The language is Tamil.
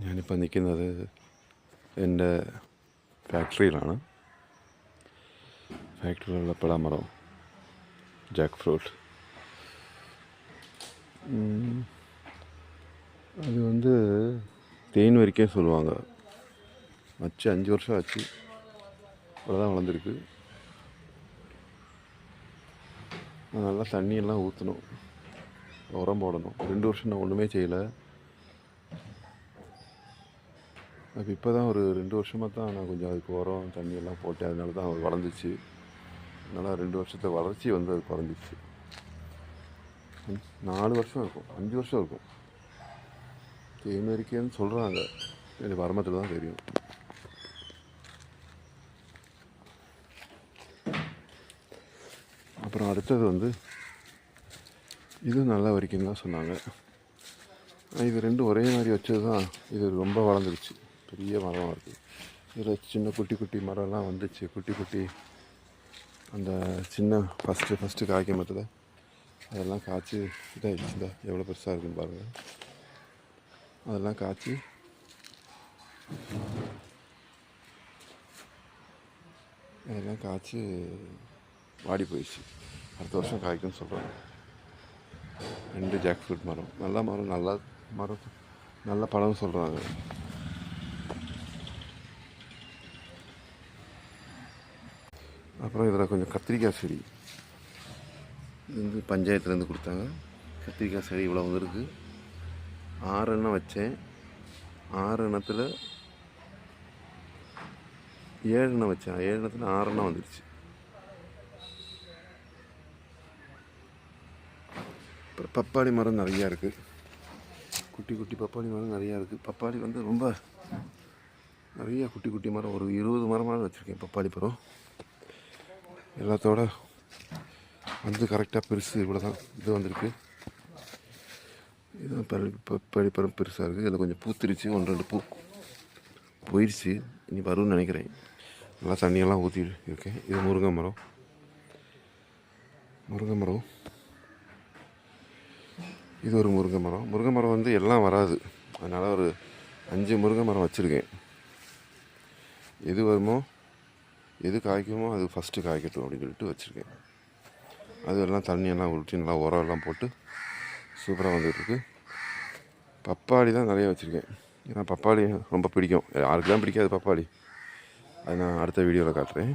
ഞാനിപ്പോൾ നിൽക്കുന്നത് എൻ്റെ ഫാക്ടറിയിലാണ്. ഫാക്ടറിയിലുള്ള പഴമരം ஜாக் ஃப்ரூட். அது வந்து தேன் வரைக்கும் சொல்லுவாங்க. வச்சு 5 வருஷம் ஆச்சு, அவ்வளோதான் வளர்ந்துருக்கு. நல்லா தண்ணியெல்லாம் ஊற்றணும், உரம் போடணும். 2 வருஷம் நான் ஒன்றுமே செய்யலை. அது இப்போ தான் ஒரு 2 வருஷமாக தான் நான் கொஞ்சம் அதுக்கு உரம் தண்ணியெல்லாம் போட்டேன். அதனால தான் அது வளர்ந்துச்சு. அதனால் 2 வருஷத்தை வளர்ச்சி வந்து அது குறைஞ்சிச்சு. 4 வருஷம் இருக்கும், 5 வருஷம் இருக்கும். தேன் வரைக்கும்னு சொல்கிறாங்க, எனக்கு வரமத்தில் தான் தெரியும். அப்புறம் அடுத்தது வந்து இது நல்லா வரைக்கும் தான் சொன்னாங்க. இது ரெண்டும் ஒரே மாதிரி வச்சது தான். இது ரொம்ப வளர்ந்துருச்சு, பெரிய மரமாக இருக்குது. இதில் சின்ன குட்டி குட்டி மரம்லாம் வந்துச்சு. குட்டி குட்டி அந்த சின்ன ஃபஸ்ட்டு காய்க்க மரத்தில் அதெல்லாம் காய்ச்சி இதாகிடுச்சு. இந்த எவ்வளோ பெருசாக இருக்குன்னு பாருங்கள். அதெல்லாம் காய்ச்சி வாடி போயிடுச்சு. அடுத்த வருஷம் காய்க்குன்னு சொல்கிறாங்க. 2 ஜாக் ஃப்ரூட் மரம், நல்ல மரம், நல்ல பழம்னு சொல்கிறாங்க. அப்புறம் இதில் கொஞ்சம் கத்திரிக்காய் செடி, இது வந்து பஞ்சாயத்துலேருந்து கொடுத்தாங்க. கத்திரிக்காய் செடி இவ்வளோ வந்துருக்கு. 6 எண்ணம் வச்சேன். 6 எண்ணத்தில் 7 எண்ணம் வச்சேன். 7 எண்ணத்தில் 6 எண்ணம் வந்துடுச்சு. அப்புறம் பப்பாளி மரம் நிறையா இருக்குது. குட்டி குட்டி பப்பாளி மரம் நிறையா இருக்குது. பப்பாளி வந்து ரொம்ப நிறையா குட்டி குட்டி மரம், ஒரு 20 மரமாக வச்சுருக்கேன் பப்பாளி மரம். எல்லாத்தோட வந்து கரெக்டாக பெருசு இவ்வளோ தான் இது வந்திருக்கு. இதுதான் பப்பாளி பழம் பெருசாக இருக்குது. இதில் கொஞ்சம் பூத்திருச்சு, 1-2 பூ போயிடுச்சு. இனி வரும்னு நினைக்கிறேன். நல்லா தண்ணியெல்லாம் ஊற்றி இருக்கேன். இது முருங்கை மரம். இது ஒரு முருங்கை மரம் வந்து எல்லாம் வராது. அதனால் ஒரு 5 முருங்கை மரம் வச்சுருக்கேன். எது வருமோ, எது காய்க்குமோ அது ஃபஸ்ட்டு காய்க்கட்டும் அப்படின்னு சொல்லிட்டு வச்சுருக்கேன். அது எல்லாம் தண்ணியெல்லாம் ஊற்றி நல்லா உரம் எல்லாம் போட்டு சூப்பராக வந்துட்டுருக்கு. பப்பாளி தான் நிறைய வச்சுருக்கேன். ஏன்னா பப்பாளி ரொம்ப பிடிக்கும். யாருக்கு தான் பிடிக்காது பப்பாளி. அது நான் அடுத்த வீடியோவில் காட்டுறேன்.